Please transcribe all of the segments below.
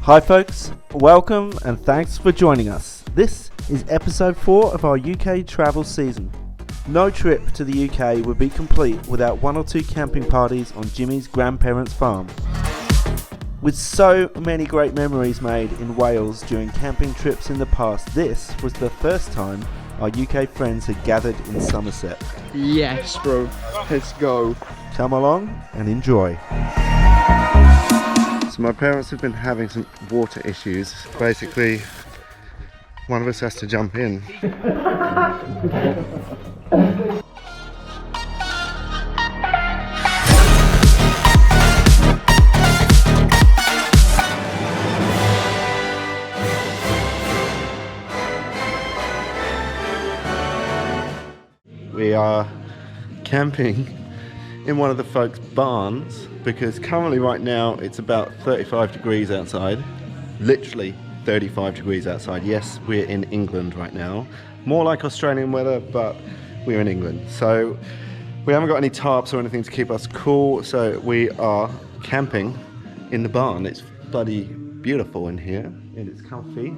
Hi folks, welcome and thanks for joining us. This is episode 4 of our UK travel season. No trip to the UK would be complete without one or two camping parties on Jimmy's grandparents' farm. With so many great memories made in Wales during camping trips in the past, this was the first time our UK friends had gathered in Somerset. Yes, bro. Let's go. Come along and enjoy. So my parents have been having some water issues. Basically, one of us has to jump in. We are camping in one of the folks' barns because currently right now it's about 35 degrees outside. Literally 35 degrees outside. Yes, we're in England right now. More like Australian weather, but we're in England. So we haven't got any tarps or anything to keep us cool, so we are camping in the barn. It's bloody beautiful in here and it's comfy.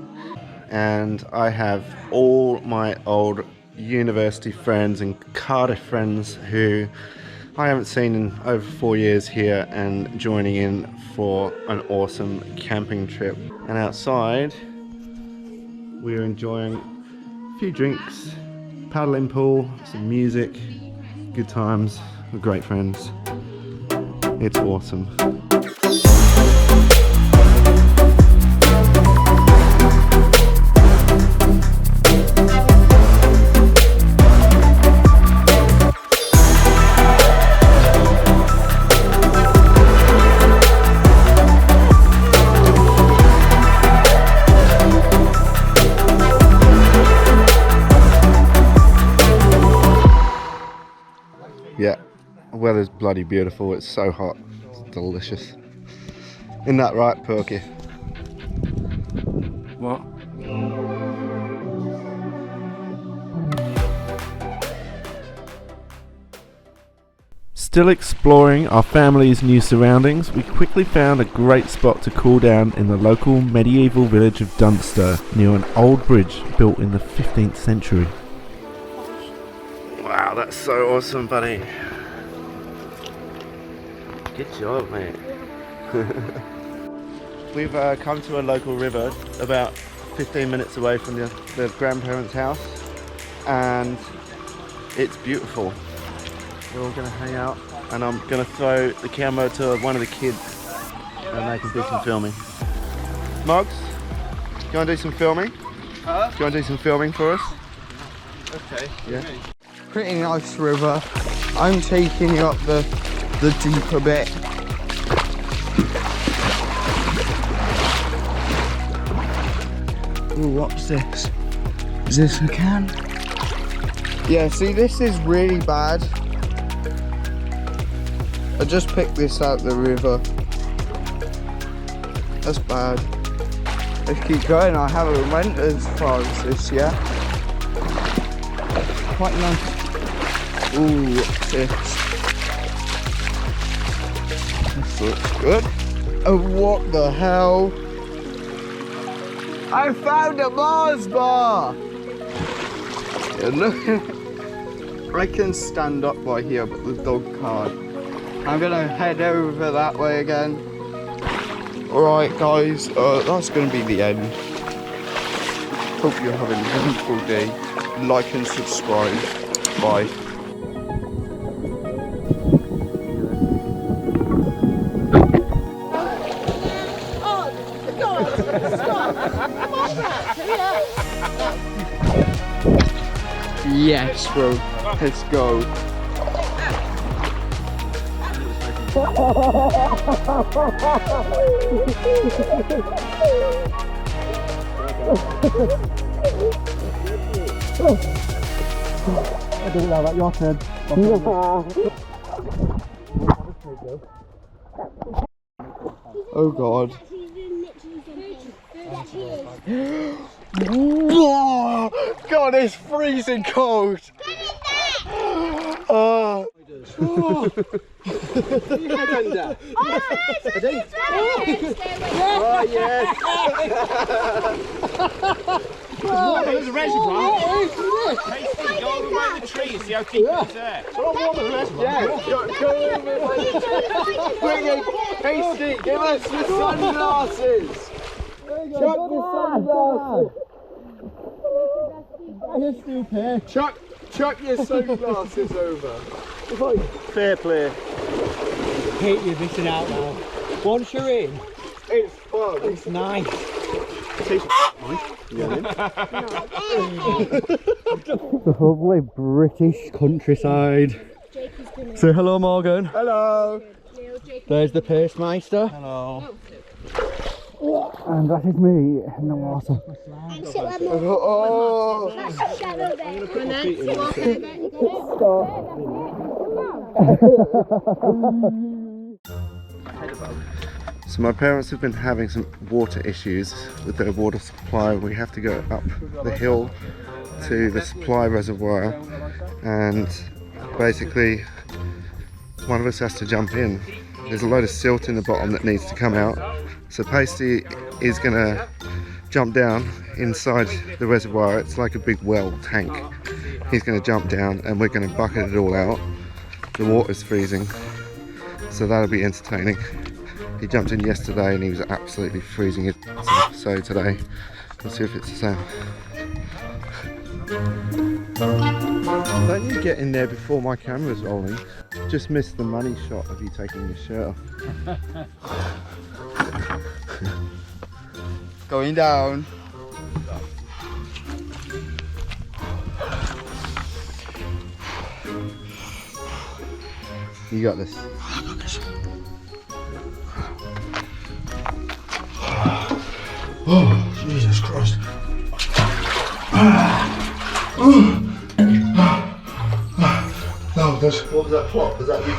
And I have all my old university friends and Cardiff friends who I haven't seen in over 4 years here and joining in for an awesome camping trip. And outside we're enjoying a few drinks, paddling pool, some music, good times with great friends. It's awesome. Yeah, the weather's bloody beautiful. It's so hot. It's delicious. Isn't that right, Perky? What? Still exploring our family's new surroundings, we quickly found a great spot to cool down in the local medieval village of Dunster, near an old bridge built in the 15th century. Wow, that's so awesome, buddy. Good job, mate. We've come to a local river about 15 minutes away from the grandparents' house, and it's beautiful. We're all going to hang out, and I'm going to throw the camera to one of the kids and they can do some filming. Moggs, do you want to do some filming? Huh? Do you want to do some filming for us? Okay. Yeah. Pretty nice river. I'm taking you up the deeper bit. Ooh, what's this? Is this a can? Yeah, see, this is really bad. I just picked this out the river. That's bad. Let's keep going. I haven't went as far as this yet. Quite nice. Ooh, what's this? This looks good. Oh, what the hell? I found a Mars bar! Yeah, look. I can stand up by here, but the dog can't. I'm gonna head over that way again. Alright guys, that's gonna be the end. Hope you're having a wonderful day. Like and subscribe. Bye. Yes, bro. Let's go. I didn't know that, your turn. Oh god. God, it's freezing cold. Oh. Oh. Put your head under. Oh, yes. Oh, there's a reservoir. Tasty, go over by the tree and see how deep it's there. So I'm warm at the reservoir. Yeah, go over by the Bring it. Tasty, give us your sunglasses. Chuck your sunglasses. Chuck your sunglasses over. Fair play. Hate you missing out now. Once you're in, It's fun. it's nice. The lovely British countryside. Say hello, Morgan. Hello. There's the pacemeister. Hello. And that is me in the water. Oh. So my parents have been having some water issues with their water supply. We have to go up the hill to the supply reservoir, and basically one of us has to jump in. There's a load of silt in the bottom that needs to come out. So Pasty is gonna jump down inside the reservoir. It's like a big well tank. He's gonna jump down and we're gonna bucket it all out. The water's freezing, so that'll be entertaining. He jumped in yesterday and he was absolutely freezing it. So today, we'll see if it's the same. Don't you get in there before my camera's rolling? Just missed the money shot of you taking your shirt off. Going down. You got this. Oh, Jesus Christ. Oh, this. What was that plop? Was that you?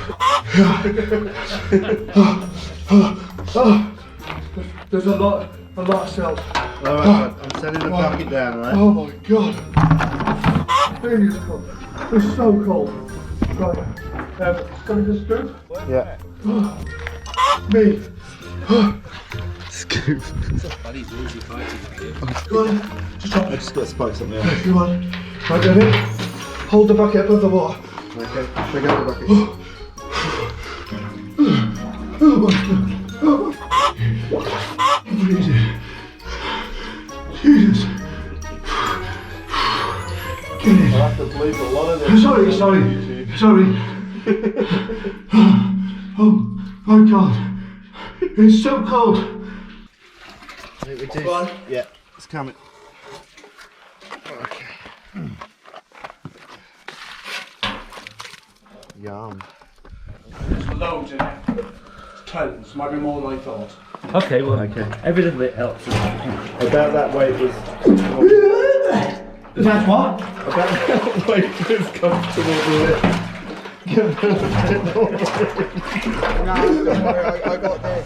There's a lot of cells. Alright, I'm sending the bucket down, right? Oh my God. It's cold. It's so cold. Right. Can we just scoop? Yeah. Me. Scoop. Go on. Just drop I it. just got to spike something else. Come on. Right, ready? Hold the bucket above the water. Okay, pick up the bucket. Oh my God. Oh my. Easy. Jesus. Get in. I'll have to bleep a lot of this. Sorry. Oh my God. It's so cold. Go on. Yeah, it's coming. Okay. Yum. There's loads in it. Tons, might be more than I thought. Okay, well, Okay. every little bit helps. About that weight was. That's what? About that weight was comfortable with it. No, don't worry, I got this.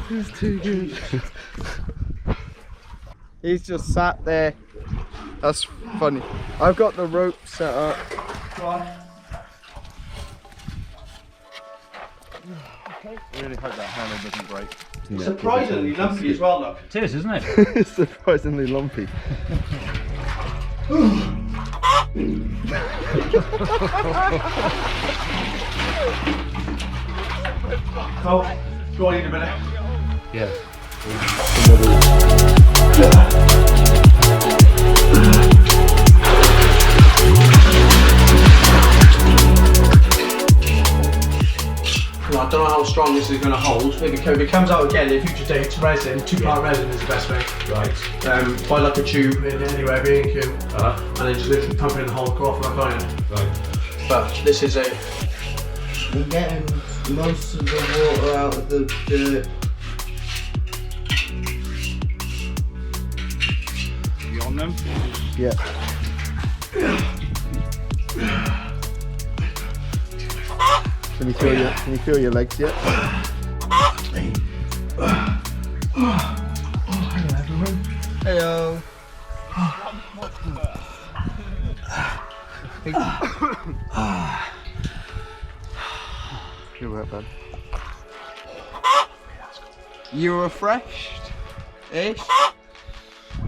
This is too good. He's just sat there. That's funny. I've got the rope set up. Really hope that handle doesn't break. Surprisingly lumpy as well, look. It is, isn't it? It's surprisingly lumpy. Oh, go on in a minute. Yeah. I don't know how strong this is going to hold. If it comes out again in future dates, resin, 2-part resin is the best way. Right. Buy like a tube in anywhere, B&Q, Uh-huh. and then just literally pump it in the hole, go off like iron. Right. But this is a. We're getting most of the water out of the dirt. You on them? Yeah. Can you feel your legs yet? Hello. You're right, bud. You refreshed? Ish?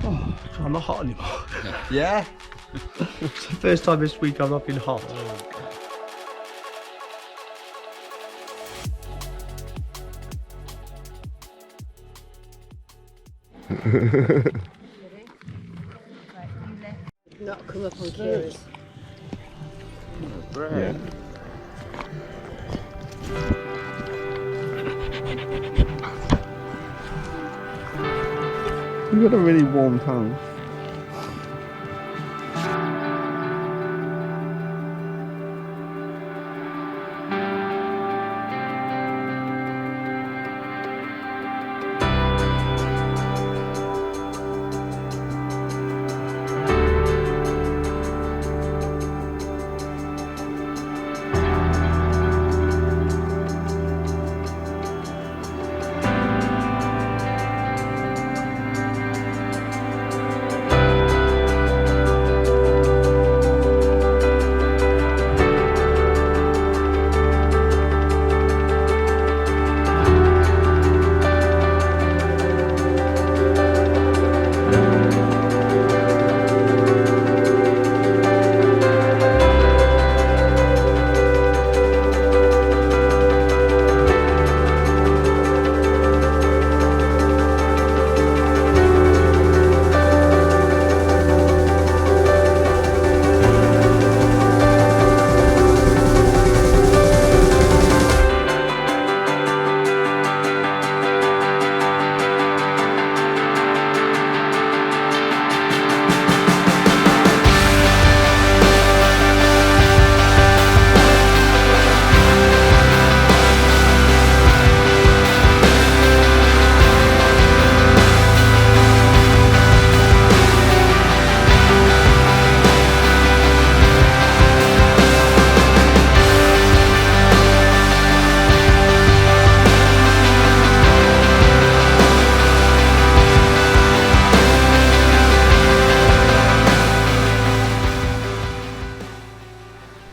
Oh, I'm not hot anymore. Yeah. It's the first time this week I've not been hot. Not come up on Kira's. Yeah. You've got a really warm tongue.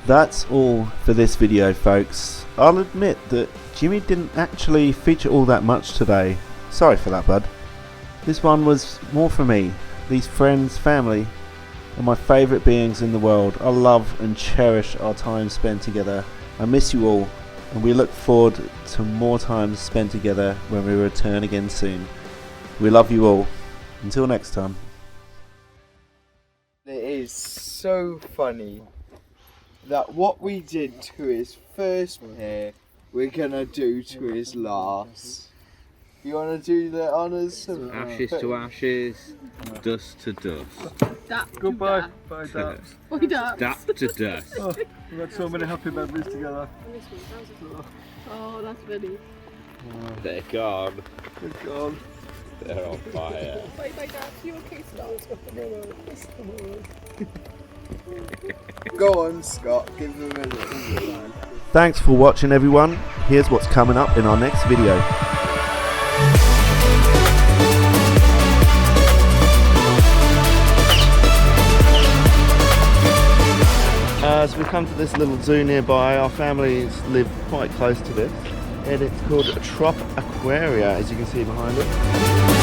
That's all for this video, folks. I'll admit that Jimmy didn't actually feature all that much today. Sorry for that, bud. This one was more for me. These friends, family, are my favourite beings in the world. I love and cherish our time spent together. I miss you all, and we look forward to more time spent together when we return again soon. We love you all. Until next time. It is so funny that what we did to his first pair, we're gonna do to his last. You wanna do the honours? Ashes to ashes, dust to dust. Goodbye. Bye, Daps. Bye, Daps. Dap to dust. Oh, we've had so many happy memories together. Oh, that's funny. They're gone. Good God. They're on fire. Bye, bye, Daps. You okay, Scott? Go on, Scott, give him a little line. Thanks for watching, everyone. Here's what's coming up in our next video. As we come to this little zoo nearby, our families live quite close to this, and it's called Trop Aquaria, as you can see behind it.